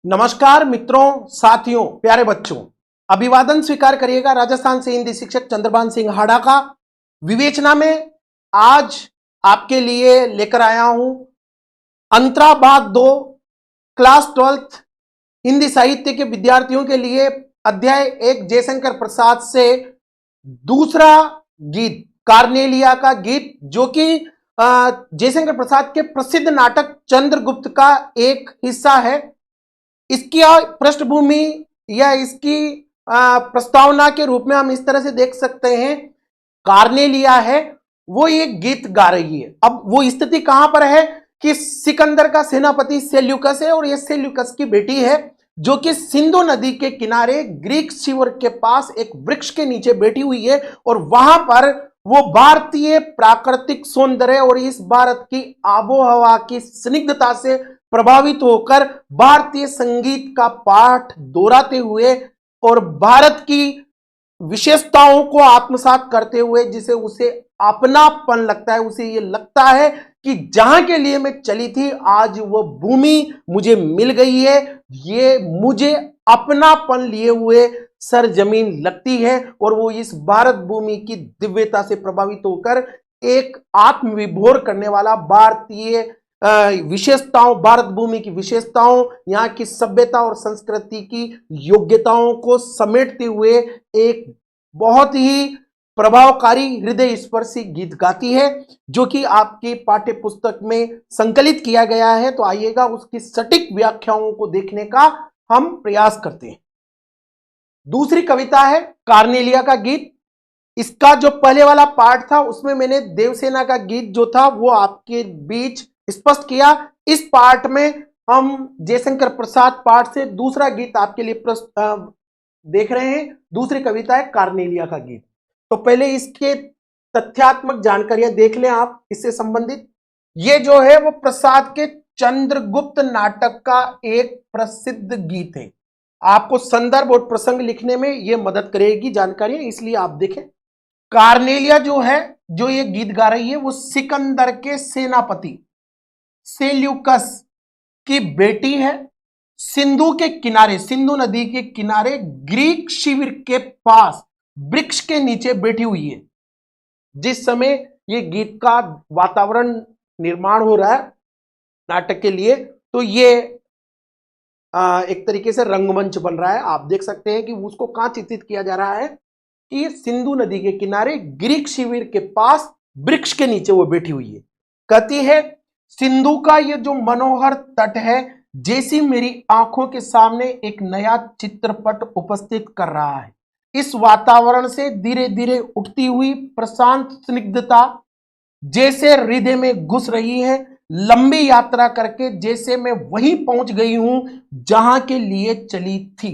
नमस्कार मित्रों, साथियों, प्यारे बच्चों, अभिवादन स्वीकार करिएगा राजस्थान से हिंदी शिक्षक चंद्रभान सिंह हाड़ा का। विवेचना में आज आपके लिए लेकर आया हूं अंतरा भाग 2 क्लास 12 हिंदी साहित्य के विद्यार्थियों के लिए अध्याय 1 जयशंकर प्रसाद से दूसरा गीत कार्नेलिया का गीत, जो कि जयशंकर प्रसाद के प्रसिद्ध नाटक चंद्रगुप्त का एक हिस्सा है। इसकी पृष्ठभूमि या इसकी प्रस्तावना के रूप में हम इस तरह से देख सकते हैं। कार्नेलिया है, वो एक गीत गा रही है। अब वो स्थिति कहां पर है कि सिकंदर का सेनापति सेल्यूकस है और ये सेल्यूकस की बेटी है, जो कि सिंधु नदी के किनारे ग्रीक शिविर के पास एक वृक्ष के नीचे बैठी हुई है और वहां पर वो भारतीय प्राकृतिक सौंदर्य और इस भारत की आबोहवा की स्निग्धता से प्रभावित होकर भारतीय संगीत का पाठ दोहराते हुए और भारत की विशेषताओं को आत्मसात करते हुए जिसे उसे अपनापन लगता है, उसे ये लगता है कि जहां के लिए मैं चली थी आज वो भूमि मुझे मिल गई है, ये मुझे अपनापन लिए हुए सरजमीन लगती है और वो इस भारत भूमि की दिव्यता से प्रभावित होकर एक आत्मविभोर करने वाला भारतीय विशेषताओं, भारत भूमि की विशेषताओं, यहाँ की सभ्यता और संस्कृति की योग्यताओं को समेटते हुए एक बहुत ही प्रभावकारी हृदय स्पर्शी गीत गाती है, जो कि आपकी पाठ्य पुस्तक में संकलित किया गया है। तो आइएगा उसकी सटीक व्याख्याओं को देखने का हम प्रयास करते हैं। दूसरी कविता है कार्नेलिया का गीत। इसका जो पहले वाला पार्ट था उसमें मैंने देवसेना का गीत जो था वो आपके बीच स्पष्ट किया। इस पार्ट में हम जयशंकर प्रसाद पार्ट से दूसरा गीत आपके लिए देख रहे हैं। दूसरी कविता है कार्नेलिया का गीत। तो पहले इसके तथ्यात्मक जानकारियां देख लें आप इससे संबंधित। ये जो है वो प्रसाद के चंद्रगुप्त नाटक का एक प्रसिद्ध गीत है। आपको संदर्भ और प्रसंग लिखने में यह मदद करेगी जानकारियां, इसलिए आप देखें। कार्नेलिया जो है, जो ये गीत गा रही है, वो सिकंदर के सेनापति सेल्यूकस की बेटी है। सिंधु के किनारे, सिंधु नदी के किनारे ग्रीक शिविर के पास वृक्ष के नीचे बैठी हुई है। जिस समय ये गीत का वातावरण निर्माण हो रहा है नाटक के लिए, तो ये एक तरीके से रंगमंच बन रहा है। आप देख सकते हैं कि उसको कहां चित्रित किया जा रहा है कि सिंधु नदी के किनारे ग्रीक शिविर के पास वृक्ष के नीचे वो बैठी हुई है। कहती है, सिंधु का ये जो मनोहर तट है जैसी मेरी आंखों के सामने एक नया चित्रपट उपस्थित कर रहा है। इस वातावरण से धीरे धीरे उठती हुई प्रशांत स्निग्धता जैसे हृदय में घुस रही है। लंबी यात्रा करके जैसे मैं वहीं पहुंच गई हूं जहां के लिए चली थी।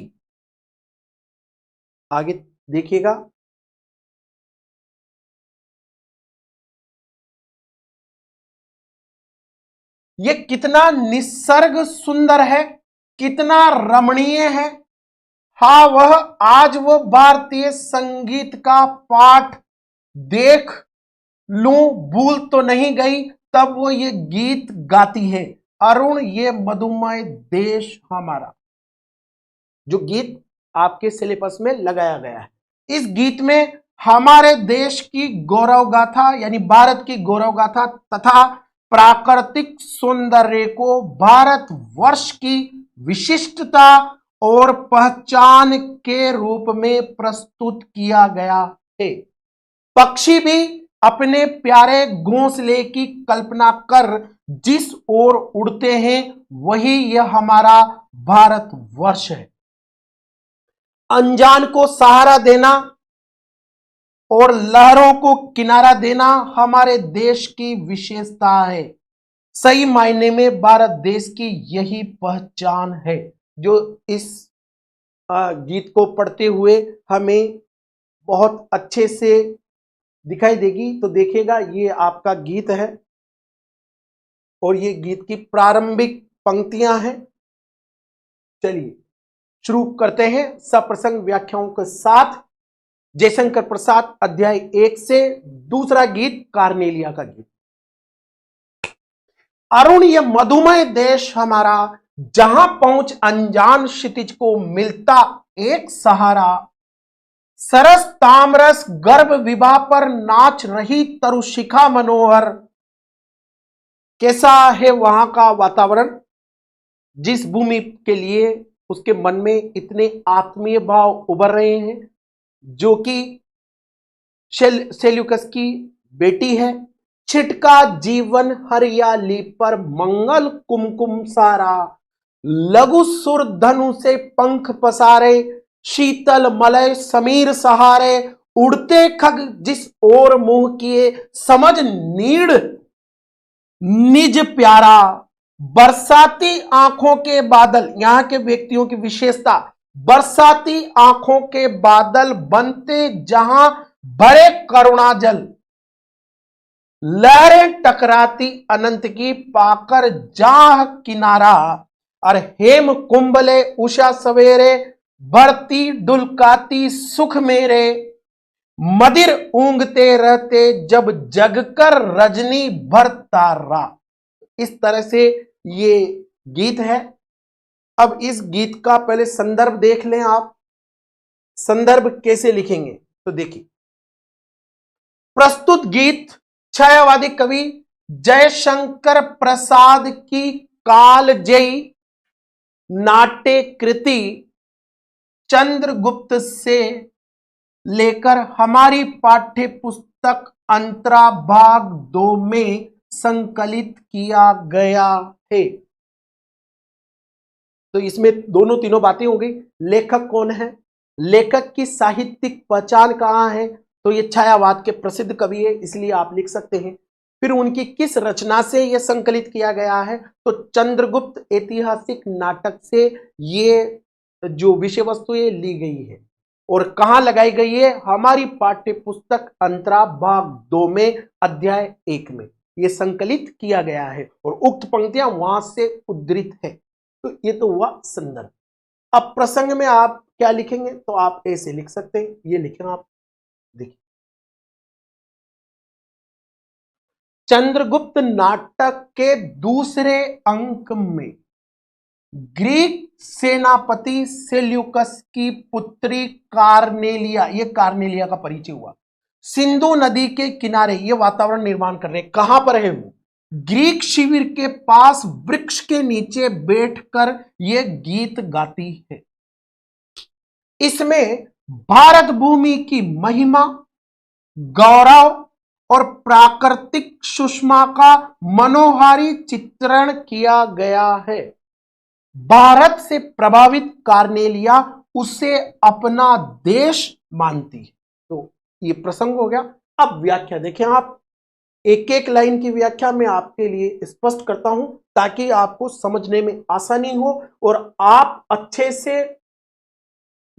आगे देखिएगा। ये कितना निसर्ग सुंदर है, कितना रमणीय है। हाँ, वह आज वो भारतीय संगीत का पाठ देख लूं भूल तो नहीं गई, तब वो ये गीत गाती है। अरुण ये मधुमय देश हमारा, जो गीत आपके सिलेबस में लगाया गया है। इस गीत में हमारे देश की गौरव गाथा यानी भारत की गौरव गाथा तथा प्राकृतिक सौंदर्य को भारत वर्ष की विशिष्टता और पहचान के रूप में प्रस्तुत किया गया है। पक्षी भी अपने प्यारे घोंसले की कल्पना कर जिस ओर उड़ते हैं वही यह हमारा भारत वर्ष है। अनजान को सहारा देना और लहरों को किनारा देना हमारे देश की विशेषता है। सही मायने में भारत देश की यही पहचान है। जो इस गीत को पढ़ते हुए हमें बहुत अच्छे से दिखाई देगी। तो देखिएगा, ये आपका गीत है और ये गीत की प्रारंभिक पंक्तियां हैं। चलिए शुरू करते हैं सप्रसंग व्याख्याओं के साथ। जयशंकर प्रसाद अध्याय 1 से दूसरा गीत कार्नेलिया का गीत। अरुण ये मधुमय देश हमारा, जहां पहुंच अनजान क्षितिज को मिलता एक सहारा, सरस तामरस गर्भ विवाह पर नाच रही तरुशिखा मनोहर। कैसा है वहां का वातावरण? जिस भूमि के लिए उसके मन में इतने आत्मीय भाव उभर रहे हैं, जो कि सेल्यूकस की बेटी है। छिटका जीवन हरियाली पर मंगल कुमकुम सारा, लघु सुर धनु से पंख पसारे, शीतल मलय समीर सहारे, उड़ते खग जिस ओर मुंह किए, समझ नीड़ निज प्यारा। बरसाती आंखों के बादल, यहां के व्यक्तियों की विशेषता, बरसाती आंखों के बादल बनते जहां भरे करुणा जल, लहरें टकराती अनंत की पाकर जाह किनारा। और हेम कुंभले उषा सवेरे, बढ़ती डुलकाती सुख मेरे, मदिर ऊंगते रहते जब जगकर रजनी भर तारा। इस तरह से ये गीत है। अब इस गीत का पहले संदर्भ देख लें आप। संदर्भ कैसे लिखेंगे तो देखिए, प्रस्तुत गीत छायावादी कवि जयशंकर प्रसाद की कालजयी नाट्य कृति चंद्रगुप्त से लेकर हमारी पाठ्य पुस्तक अंतरा भाग 2 में संकलित किया गया है। तो इसमें दोनों तीनों बातें हो गई। लेखक कौन है, लेखक की साहित्यिक पहचान कहां है, तो ये छायावाद के प्रसिद्ध कवि है, इसलिए आप लिख सकते हैं। फिर उनकी किस रचना से यह संकलित किया गया है, तो चंद्रगुप्त ऐतिहासिक नाटक से ये जो विषय वस्तु है ली गई है। और कहां लगाई गई है, हमारी पाठ्य पुस्तक अंतरा भाग 2 में अध्याय 1 में यह संकलित किया गया है और उक्त पंक्तियां वहां से उद्धृत है। तो ये तो हुआ संदर्भ। अब प्रसंग में आप क्या लिखेंगे, तो आप ऐसे लिख सकते हैं, ये लिखें आप, देखिए, चंद्रगुप्त नाटक के दूसरे अंक में ग्रीक सेनापति सेल्यूकस की पुत्री कार्नेलिया, ये कार्नेलिया का परिचय हुआ। सिंधु नदी के किनारे ये वातावरण निर्माण कर रहे हैं। कहां पर है वो? ग्रीक शिविर के पास वृक्ष के नीचे बैठकर ये गीत गाती है। इसमें भारत भूमि की महिमा, गौरव और प्राकृतिक सुषमा का मनोहारी चित्रण किया गया है। भारत से प्रभावित कार्नेलिया उसे अपना देश मानती है। तो ये प्रसंग हो गया। अब व्याख्या देखें आप, एक एक लाइन की व्याख्या मैं आपके लिए स्पष्ट करता हूं ताकि आपको समझने में आसानी हो और आप अच्छे से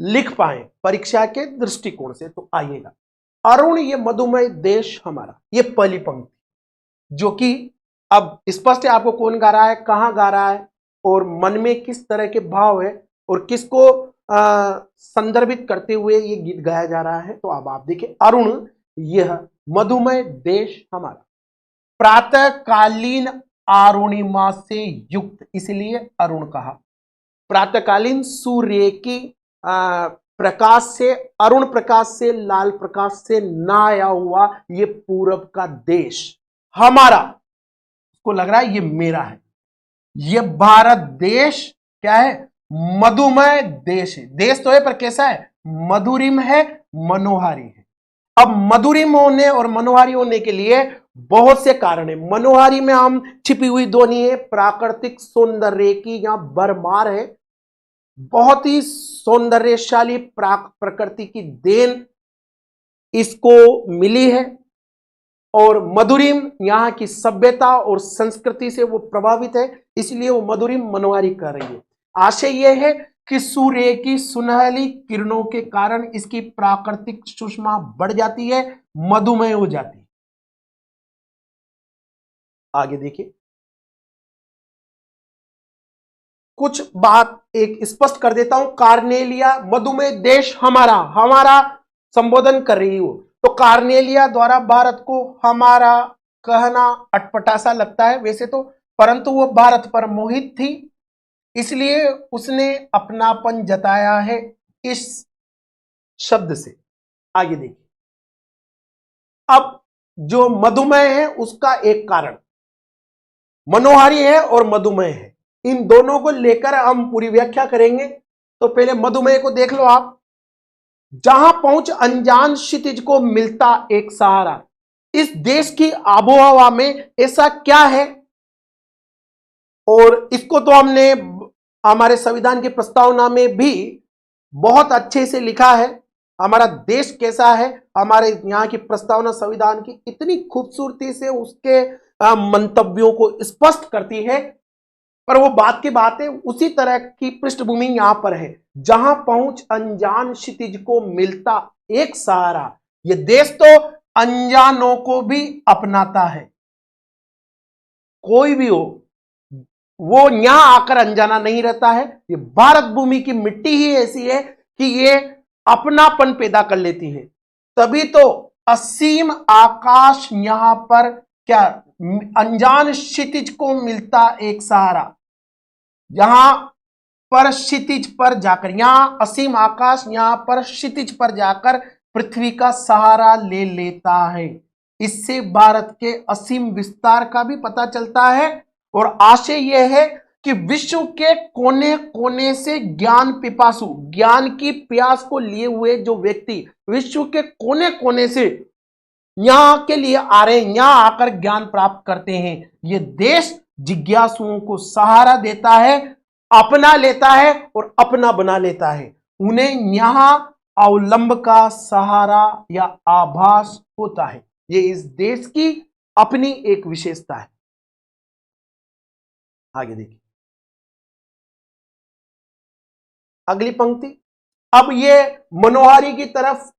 लिख पाए परीक्षा के दृष्टिकोण से। तो आइएगा, अरुण ये मधुमय देश हमारा, ये पहली पंक्ति जो कि अब स्पष्ट है आपको कौन गा रहा है, कहां गा रहा है और मन में किस तरह के भाव है और किसको संदर्भित करते हुए ये गीत गाया जा रहा है। तो अब आप देखिए, अरुण यह मधुमय देश हमारा, प्रातःकालीन अरुणिमा से युक्त, इसलिए अरुण कहा। प्रातःकालीन सूर्य की प्रकाश से, अरुण प्रकाश से, लाल प्रकाश से ना आया हुआ ये पूरब का देश हमारा, उसको लग रहा है ये मेरा है। ये भारत देश क्या है? मधुमय देश है। देश तो है पर कैसा है? मधुरिम है, मनोहारी है। अब मधुरिम होने और मनोहारी होने के लिए बहुत से कारण है। मनोहारी में हम छिपी हुई ध्वनि है, प्राकृतिक सौंदर्य की यहां भरमार है, बहुत ही सौंदर्यशाली प्रकृति की देन इसको मिली है। और मधुरिम यहां की सभ्यता और संस्कृति से वो प्रभावित है, इसलिए वो मधुरिम मनोहारी कर रही है। आशय यह है कि सूर्य की सुनहली किरणों के कारण इसकी प्राकृतिक सुषमा बढ़ जाती है, मधुमय हो जाती है। आगे देखिए, कुछ बात एक स्पष्ट कर देता हूं। कार्नेलिया मधुमय देश हमारा, हमारा संबोधन कर रही हो तो कार्नेलिया द्वारा भारत को हमारा कहना अटपटा सा लगता है वैसे तो, परंतु वो भारत पर मोहित थी इसलिए उसने अपनापन जताया है इस शब्द से। आगे देखिए, अब जो मधुमेह है उसका एक कारण मनोहारी है और मधुमेह है, इन दोनों को लेकर हम पूरी व्याख्या करेंगे। तो पहले मधुमेह को देख लो आप। जहां पहुंच अनजान क्षितिज को मिलता एक सहारा, इस देश की आबोहवा में ऐसा क्या है, और इसको तो हमने हमारे संविधान की प्रस्तावना में भी बहुत अच्छे से लिखा है। हमारा देश कैसा है, हमारे यहाँ की प्रस्तावना संविधान की इतनी खूबसूरती से उसके मंतव्यों को स्पष्ट करती है। पर वो बात की बात है, उसी तरह की पृष्ठभूमि यहां पर है। जहां पहुंच अनजान क्षितिज को मिलता एक सहारा, ये देश तो अनजानों को भी अपनाता है। कोई भी हो वो यहां आकर अनजाना नहीं रहता है। ये भारत भूमि की मिट्टी ही ऐसी है कि ये अपनापन पैदा कर लेती है। तभी तो असीम आकाश यहां पर क्या अनजान क्षितिज को मिलता एक सहारा, यहां पर क्षितिज पर जाकर, यहां असीम आकाश यहां पर क्षितिज पर जाकर पृथ्वी का सहारा ले लेता है। इससे भारत के असीम विस्तार का भी पता चलता है। और आशय यह है कि विश्व के कोने कोने से ज्ञान पिपासु, ज्ञान की प्यास को लिए हुए जो व्यक्ति विश्व के कोने कोने से यहां के लिए आ रहे हैं, यहां आकर ज्ञान प्राप्त करते हैं। ये देश जिज्ञासुओं को सहारा देता है, अपना लेता है और अपना बना लेता है। उन्हें यहां अवलंब का सहारा या आभास होता है। ये इस देश की अपनी एक विशेषता है। आगे देखिए अगली पंक्ति। अब ये मनोहारी की तरफ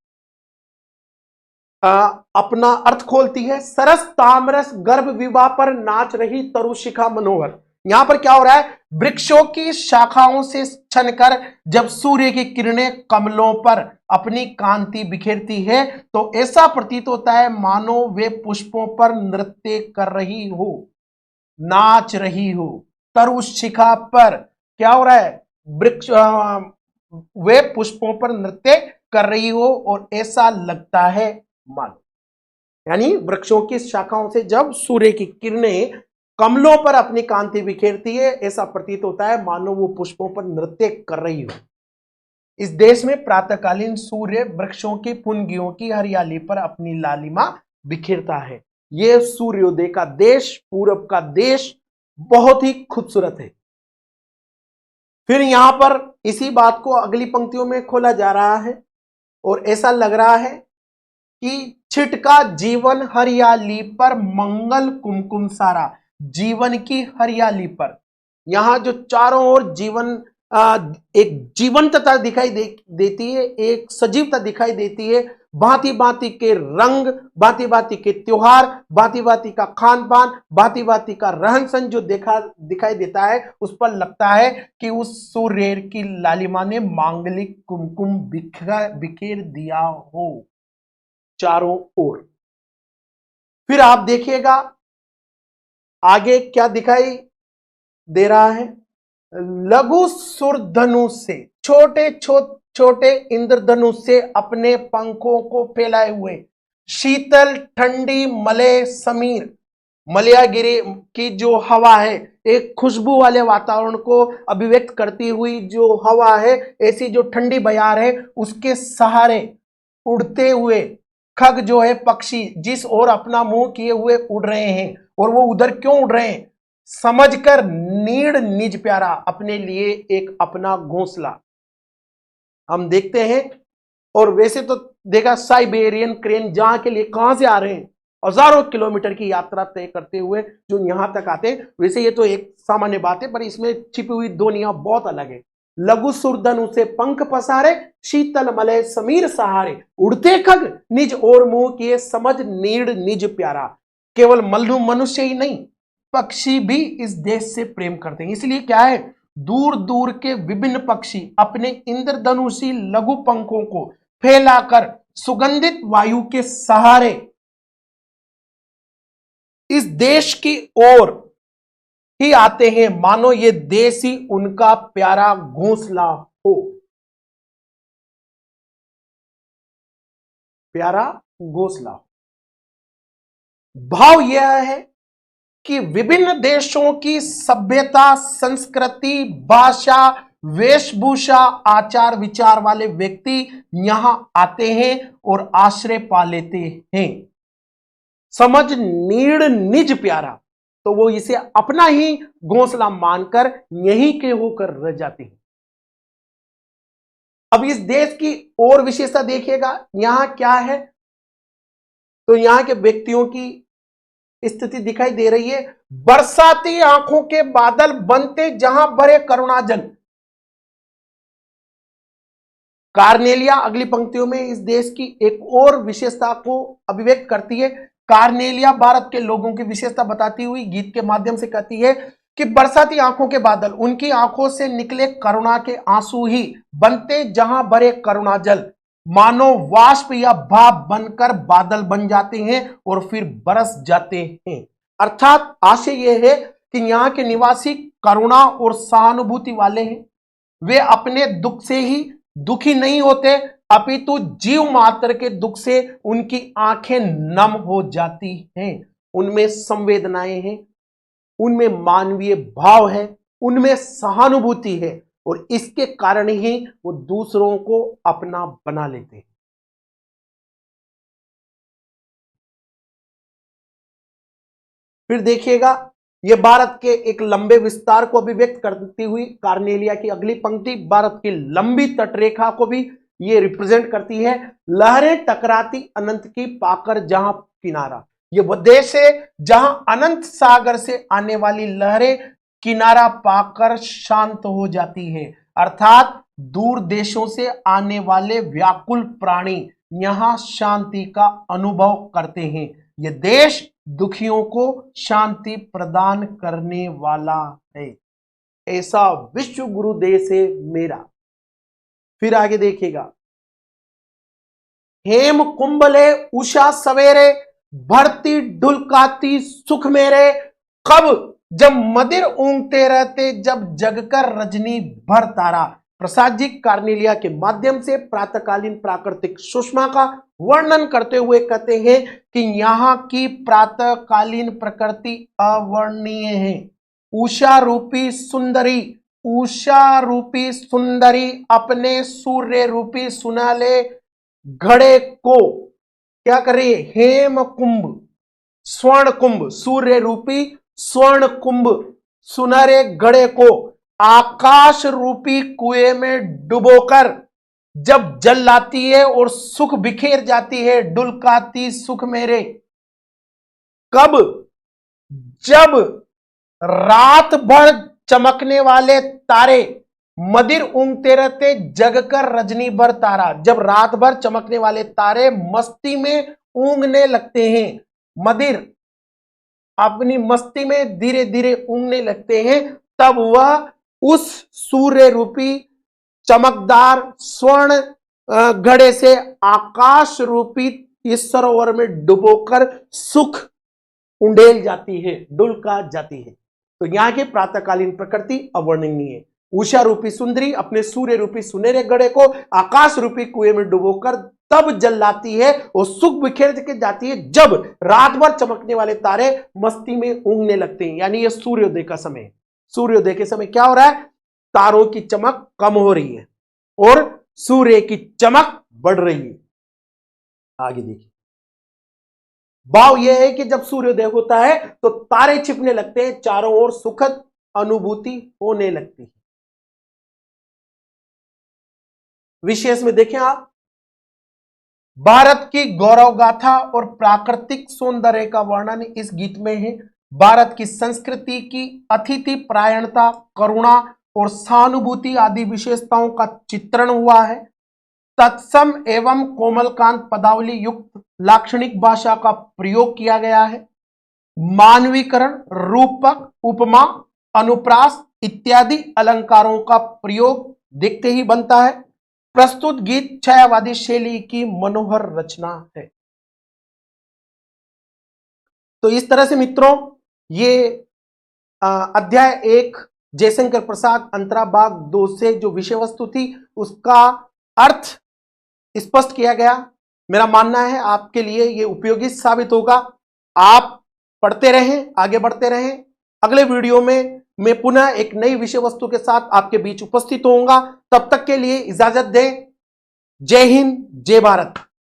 अपना अर्थ खोलती है। सरस तामरस गर्भ विवाह पर नाच रही तरुशिखा मनोहर। यहां पर क्या हो रहा है, वृक्षों की शाखाओं से छनकर जब सूर्य की किरणें कमलों पर अपनी कांति बिखेरती है तो ऐसा प्रतीत होता है मानो वे पुष्पों पर नृत्य कर रही हो, नाच रही हो। तरुशिखा पर क्या हो रहा है, वृक्ष वे पुष्पों पर नृत्य कर रही हो और ऐसा लगता है मानो, यानी वृक्षों की शाखाओं से जब सूर्य की किरणें कमलों पर अपनी कांति बिखेरती है ऐसा प्रतीत होता है मानो वो पुष्पों पर नृत्य कर रही हो। इस देश में प्रातःकालीन सूर्य वृक्षों की फुनगियों की हरियाली पर अपनी लालिमा बिखेरता है। यह सूर्योदय का देश, पूरब का देश बहुत ही खूबसूरत है। फिर यहां पर इसी बात को अगली पंक्तियों में खोला जा रहा है और ऐसा लग रहा है कि छिटका जीवन हरियाली पर मंगल कुमकुम सारा। जीवन की हरियाली पर यहां जो चारों ओर जीवन एक जीवंतता दिखाई देती है, एक सजीवता दिखाई देती है। भांति भांति के रंग, भांति भांति के त्योहार, भांति भांति का खान पान, भांति भांति का रहन सहन जो दिखाई देता है, उस पर लगता है कि उस सूर्य की लालिमा ने मांगलिक कुमकुम बिखेर दिया हो चारों ओर। फिर आप देखिएगा आगे क्या दिखाई दे रहा है। लघु सुरधनुष से, छोटे छोटे इंद्रधनुष से अपने पंखों को फैलाए हुए शीतल ठंडी मलय समीर, मलयागिरी की जो हवा है, एक खुशबू वाले वातावरण को अभिव्यक्त करती हुई जो हवा है, ऐसी जो ठंडी बयार है, उसके सहारे उड़ते हुए खग जो है पक्षी जिस ओर अपना मुंह किए हुए उड़ रहे हैं। और वो उधर क्यों उड़ रहे हैं, समझकर नीड़ निज प्यारा, अपने लिए एक अपना घोंसला हम देखते हैं। और वैसे तो देखा साइबेरियन क्रेन जहां के लिए कहां से आ रहे हैं, हजारों किलोमीटर की यात्रा तय करते हुए जो यहां तक आते हैं। वैसे ये तो एक सामान्य बात है, पर इसमें छिपी हुई दुनिया बहुत अलग है। लघु सुरधनु से पंख पसारे, शीतल मलय समीर सहारे, उड़ते खग निज और मुंह किए, समझ नीड़ निज प्यारा। केवल मनुष्य ही नहीं, पक्षी भी इस देश से प्रेम करते हैं। इसलिए क्या है, दूर दूर के विभिन्न पक्षी अपने इंद्रधनुषी लघु पंखों को फैलाकर सुगंधित वायु के सहारे इस देश की ओर ही आते हैं, मानो ये देश ही उनका प्यारा घोंसला हो। प्यारा घोंसला हो। भाव यह है कि विभिन्न देशों की सभ्यता, संस्कृति, भाषा, वेशभूषा, आचार विचार वाले व्यक्ति यहां आते हैं और आश्रय पा लेते हैं। समझ नीड़ निज प्यारा, तो वो इसे अपना ही घोंसला मानकर यहीं के होकर रह जाते हैं। अब इस देश की और विशेषता देखिएगा, यहां क्या है, तो यहां के व्यक्तियों की स्थिति दिखाई दे रही है। बरसाती आंखों के बादल बनते जहां भरे करुणाजल। कार्नेलिया अगली पंक्तियों में इस देश की एक और विशेषता को अभिव्यक्त करती है। कार्नेलिया भारत के लोगों की विशेषता बताती हुई गीत के माध्यम से कहती है कि बरसाती आंखों के बादल, उनकी आंखों से निकले करुणा के आंसू ही बनते जहां भरे करुणाजल, मानो वाष्प या भाप बनकर बादल बन जाते हैं और फिर बरस जाते हैं। अर्थात आशय यह है कि यहां के निवासी करुणा और सहानुभूति वाले हैं। वे अपने दुख से ही दुखी नहीं होते, अपितु जीव मात्र के दुख से उनकी आंखें नम हो जाती हैं। उनमें संवेदनाएं हैं, उनमें मानवीय भाव है, उनमें सहानुभूति है, और इसके कारण ही वो दूसरों को अपना बना लेते हैं। फिर देखिएगा, यह भारत के एक लंबे विस्तार को अभिव्यक्त करती हुई कार्नेलिया की अगली पंक्ति भारत की लंबी तटरेखा को भी ये रिप्रेजेंट करती है। लहरें टकराती अनंत की पाकर जहां किनारा, ये वह देश है जहां अनंत सागर से आने वाली लहरें किनारा पाकर शांत हो जाती है। अर्थात दूर देशों से आने वाले व्याकुल प्राणी यहां शांति का अनुभव करते हैं। यह देश दुखियों को शांति प्रदान करने वाला है। ऐसा विश्व गुरु देश है मेरा। फिर आगे देखिएगा, हेम कुंभले उषा सवेरे, भरती ढुलकाती सुख मेरे, कब जब मदिर ऊंघते रहते, जब जगकर रजनी भर तारा। प्रसाद जी कार्नेलिया के माध्यम से प्रातःकालीन प्राकृतिक सुषमा का वर्णन करते हुए कहते हैं कि यहां की प्रातःकालीन प्रकृति अवर्णनीय है। उषा रूपी सुंदरी, उषा रूपी सुंदरी अपने सूर्य रूपी सुनहले घड़े को क्या कर रही है? हेम कुंभ, स्वर्ण कुंभ, सूर्य रूपी स्वर्ण कुंभ सुनहरे घड़े को आकाश रूपी कुएं में डुबोकर जब जल लाती है और सुख बिखेर जाती है, डुलकाती सुख मेरे। कब? जब रात भर चमकने वाले तारे मदिर ऊंघते रहते, जगकर रजनी भर तारा। जब रात भर चमकने वाले तारे मस्ती में ऊंघने लगते हैं, मदिर अपनी मस्ती में धीरे धीरे ऊंघने लगते हैं, तब वह उस सूर्य रूपी चमकदार स्वर्ण घड़े से आकाश रूपी इस सरोवर में डुबोकर सुख उंडेल जाती है, डुलका जाती है। तो यहां की प्रातःकालीन प्रकृति अवर्णनीय है। उषा रूपी सुंदरी अपने सूर्य रूपी सुनहरे घड़े को आकाश रूपी कुएं में डुबोकर तब जल लाती है और सुख बिखेर के जाती है, जब रात भर चमकने वाले तारे मस्ती में ऊँघने लगते हैं। यानी यह सूर्योदय का समय। सूर्योदय के समय क्या हो रहा है? तारों की चमक कम हो रही है और सूर्य की चमक बढ़ रही है। आगे देखिए, भाव यह है कि जब सूर्योदय होता है तो तारे छिपने लगते हैं, चारों ओर सुखद अनुभूति होने लगती है। विशेष में देखें आप, भारत की गौरव गाथा और प्राकृतिक सौंदर्य का वर्णन इस गीत में है। भारत की संस्कृति की अतिथि परायणता, करुणा और सहानुभूति आदि विशेषताओं का चित्रण हुआ है। तत्सम एवं कोमलकांत पदावली युक्त लाक्षणिक भाषा का प्रयोग किया गया है। मानवीकरण, रूपक, उपमा, अनुप्रास इत्यादि अलंकारों का प्रयोग देखते ही बनता है। प्रस्तुत गीत छायावादी शैली की मनोहर रचना है। तो इस तरह से मित्रों, ये अध्याय 1 जयशंकर प्रसाद अंतरा बाग 2 से जो विषय वस्तु थी उसका अर्थ स्पष्ट किया गया। मेरा मानना है आपके लिए ये उपयोगी साबित होगा। आप पढ़ते रहें, आगे बढ़ते रहें। अगले वीडियो में मैं पुनः एक नई विषय वस्तु के साथ आपके बीच उपस्थित होऊंगा। तब तक के लिए इजाजत दें। जय हिंद, जय भारत।